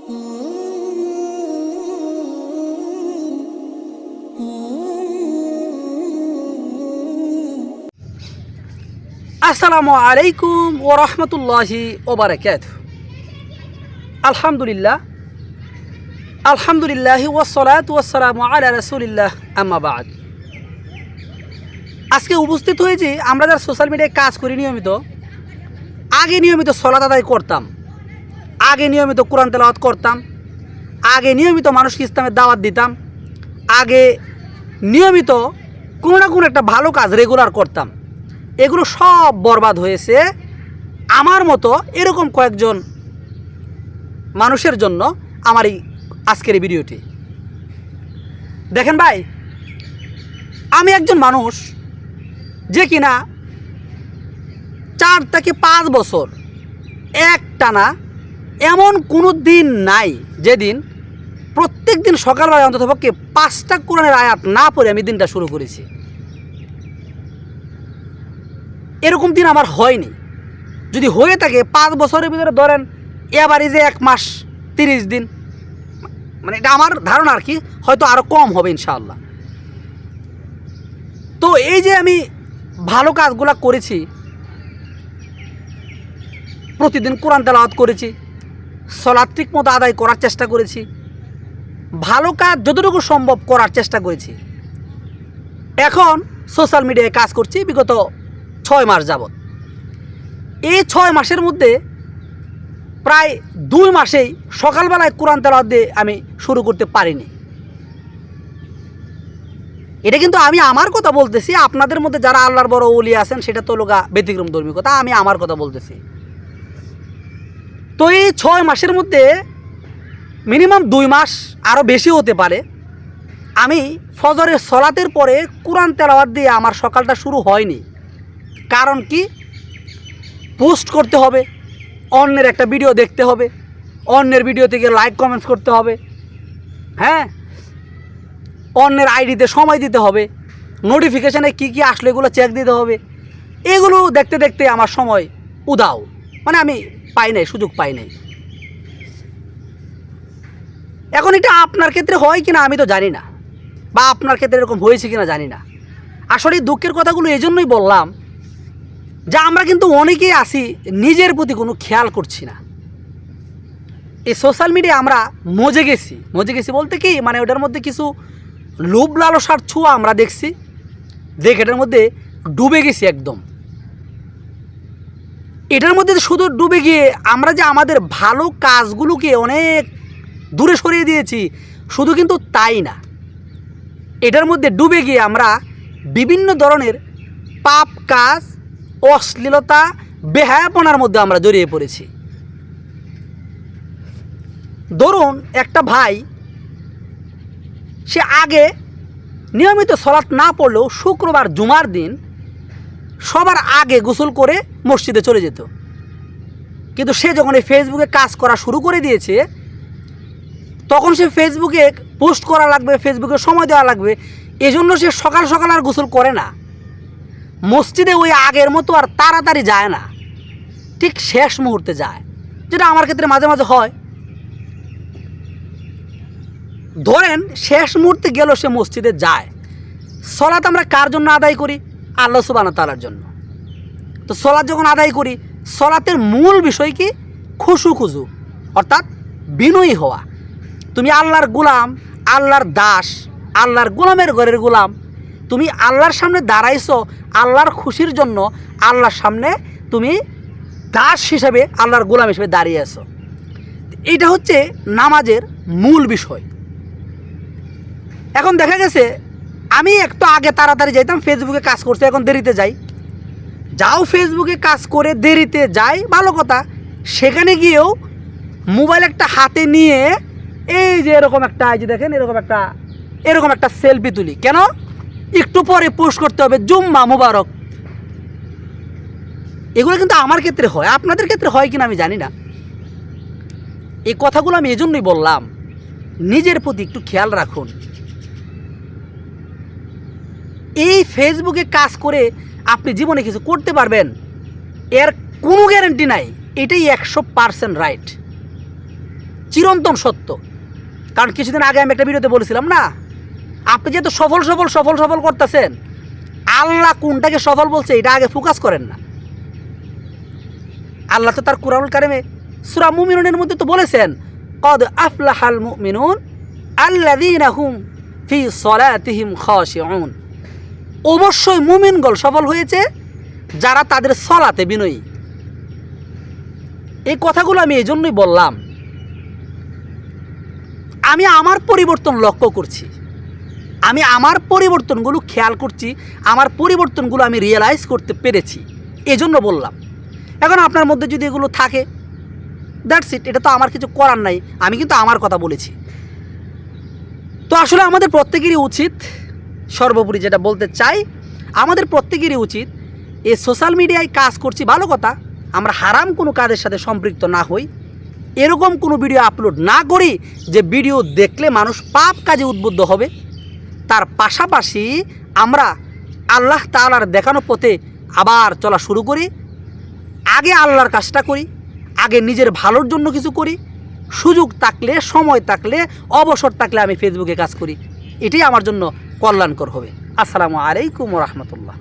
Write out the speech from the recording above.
আসসালামু আলাইকুম ওয়া রাহমাতুল্লাহি ওয়া বারাকাতুহু। আলহামদুলিল্লাহি ওয়াসসালাতু ওয়াসসালামু আলা রাসূলিল্লাহ, আম্মা বা'দ। আজকে উপস্থিত হয়েছি আমরা যারা সোশ্যাল মিডিয়ায় কাজ করি নিয়মিত। আগে নিয়মিত সালাত আদায় করতাম, আগে নিয়মিত কোরআন তেলাওয়াত করতাম, আগে নিয়মিত মানুষকে ইসলামের দাওয়াত দিতাম, আগে নিয়মিত কোনো না কোনো একটা ভালো কাজ রেগুলার করতাম। এগুলো সব বরবাদ হয়েছে আমার মতো এরকম কয়েকজন মানুষের জন্য। আমার এই আজকের এই ভিডিওটি দেখেন ভাই, আমি একজন মানুষ যে কিনা 4 থেকে 5 বছর একটানা এমন কোনো দিন নাই যেদিন প্রত্যেক দিন সকালবেলায় অন্ততপক্ষে 5টা কোরআনের আয়াত না পড়ে আমি দিনটা শুরু করেছি। এরকম দিন আমার হয়নি। যদি হয়ে থাকে 5 বছরের ভিতরে ধরেন এভারেজে 1 মাস 30 দিন, মানে এটা আমার ধারণা আর কি, হয়তো আরও কম হবে ইনশাআল্লাহ। তো এই যে আমি ভালো কাজগুলো করেছি, প্রতিদিন কোরআন তেলাওয়াত করেছি, সালাত ঠিক মতো আদায় করার চেষ্টা করেছি, ভালো কাজ যতটুকু সম্ভব করার চেষ্টা করেছি। এখন সোশ্যাল মিডিয়ায় কাজ করছি বিগত 6 মাস যাবৎ। এই 6 মাসের মধ্যে প্রায় 2 মাসেই সকালবেলায় কোরআন তেলাওয়াত দিয়ে আমি শুরু করতে পারিনি। এটা কিন্তু আমি আমার কথা বলতেছি, আপনাদের মধ্যে যারা আল্লাহর বড় ওলি আছেন সেটা তো লোকা ব্যতিক্রম ধর্মী কথা, আমি আমার কথা বলতেছি। তো এই 6 মাসের মধ্যে মিনিমাম 2 মাস আরও বেশি হতে পারে আমি ফজরের সলাতের পরে কোরআন তেলাওয়াত দিয়ে আমার সকালটা শুরু হয়নি। কারণ কি, পোস্ট করতে হবে, অন্যের একটা ভিডিও দেখতে হবে, অন্যের ভিডিও থেকে লাইক কমেন্টস করতে হবে, হ্যাঁ, অন্যের আইডিতে সময় দিতে হবে, নোটিফিকেশানে কি কি আসলে এগুলো চেক দিতে হবে। এগুলো দেখতে দেখতে আমার সময় উদাও, মানে আমি পাই নাই, সুযোগ পাই নাই। এখন এটা আপনার ক্ষেত্রে হয় কিনা আমি তো জানি না, বা আপনার ক্ষেত্রে এরকম হয়েছে কিনা জানি না। আসলে দুঃখের কথাগুলো এই জন্যই বললাম যে আমরা কিন্তু অনেকেই আছি নিজের প্রতি কোনো খেয়াল করছি না। এই সোশ্যাল মিডিয়া আমরা মজে গেছি বলতে কি, মানে ওটার মধ্যে কিছু লোভ লালসার ছোঁয়া আমরা দেখছি, দেখে এটার মধ্যে ডুবে গেছি একদম। এটার মধ্যে শুধু ডুবে গিয়ে আমরা যে আমাদের ভালো কাজগুলোকে অনেক দূরে সরিয়ে দিয়েছি, শুধু কিন্তু তাই না, এটার মধ্যে ডুবে গিয়ে আমরা বিভিন্ন ধরনের পাপ কাজ, অশ্লীলতা, বেহায়াপনার মধ্যে আমরা জড়িয়ে পড়েছি। ধরুন একটা ভাই, সে আগে নিয়মিত সালাত না পড়লেও শুক্রবার জুমার দিন সবার আগে গোসল করে মসজিদে চলে যেত। কিন্তু সে যখন এই ফেসবুকে কাজ করা শুরু করে দিয়েছে, তখন সে ফেসবুকে পোস্ট করা লাগবে, ফেসবুকে সময় দেওয়া লাগবে, এজন্য সে সকাল সকাল আর গোসল করে না, মসজিদে ওই আগের মতো আর তাড়াতাড়ি যায় না, ঠিক শেষ মুহূর্তে যায়, যেটা আমার ক্ষেত্রে মাঝে মাঝে হয়। ধরেন শেষ মুহূর্তে গেল সে মসজিদে যায়। সালাত আমরা কার জন্য আদায় করি? আল্লাহ সুবহানাহু ওয়া তাআলার জন্য। তো সালাত যখন আদায় করি, সালাতের মূল বিষয় কি? খুশু, অর্থাৎ বিনয়ী হওয়া। তুমি আল্লাহর গোলাম, আল্লাহর দাস, আল্লাহর গোলামের ঘরের গোলাম, তুমি আল্লাহর সামনে দাঁড়াইছো আল্লাহর খুশির জন্য, আল্লাহর সামনে তুমি দাস হিসেবে, আল্লাহর গোলাম হিসেবে দাঁড়িয়ে আছো। এইটা হচ্ছে নামাজের মূল বিষয়। এখন দেখা গেছে আমি একটু আগে তাড়াতাড়ি যাইতাম, ফেসবুকে কাজ করছে, এখন দেরিতে যাই। যাও ফেসবুকে কাজ করে দেরিতে যাই, ভালো কথা, সেখানে গিয়েও মোবাইল একটা হাতে নিয়ে এই যে এরকম একটা, এই যে দেখেন এরকম একটা সেলফি তুলি। কেন? একটু পরে পোস্ট করতে হবে, জুম্মা মুবারক। এগুলো কিন্তু আমার ক্ষেত্রে হয়, আপনাদের ক্ষেত্রে হয় কিনা আমি জানি না। এই কথাগুলো আমি এজন্যই বললাম, নিজের প্রতি একটু খেয়াল রাখুন। এই ফেসবুকে কাজ করে আপনি জীবনে কিছু করতে পারবেন এর কোনো গ্যারান্টি নাই, এটাই 100% রাইট। চিরন্তন সত্য। কারণ কিছুদিন আগে আমি একটা ভিডিওতে বলেছিলাম না, আপনি যেহেতু সফল সফল সফল সফল করতেছেন, আল্লাহ কোনটাকে সফল বলছে এটা আগে ফোকাস করেন না। আল্লাহ তো তার কুরআনুল কারিমে সূরা মুমিনুনের মধ্যে তো বলেছেন, কদ আফলাহাল মুমিনুন আল্লাযীনা হুম ফি সলাতিহিম খাশিউন। অবশ্যই মুমিনগণ সফল হয়েছে যারা তাদের সলাতে বিনয়ী। এই কথাগুলো আমি এই জন্যই বললাম, আমি আমার পরিবর্তন লক্ষ্য করছি, আমি আমার পরিবর্তনগুলো খেয়াল করছি, আমার পরিবর্তনগুলো আমি রিয়েলাইজ করতে পেরেছি, এজন্য বললাম। এখন আপনার মধ্যে যদি এগুলো থাকে, দ্যাটস ইট, এটা তো আমার কিছু করার নাই, আমি কিন্তু আমার কথা বলেছি। তো আসলে আমাদের প্রত্যেকেরই উচিত, সর্বোপরি যেটা বলতে চাই, আমাদের প্রত্যেকেরই উচিত, এই সোশ্যাল মিডিয়ায় কাজ করছি ভালো কথা, আমরা হারাম কোনো কাজের সাথে সম্পৃক্ত না হই, এরকম কোনো ভিডিও আপলোড না করি যে ভিডিও দেখলে মানুষ পাপ কাজে উদ্বুদ্ধ হবে। তার পাশাপাশি আমরা আল্লাহ তাআলার দেখানো পথে আবার চলা শুরু করি। আগে আল্লাহর কাজটা করি, আগে নিজের ভালোর জন্য কিছু করি, সুযোগ থাকলে, সময় থাকলে, অবসর থাকলে আমি ফেসবুকে কাজ করি, এটাই আমার জন্য কল্যাণকর হবে। আসসালামু আলাইকুম ওয়া রাহমাতুল্লাহ।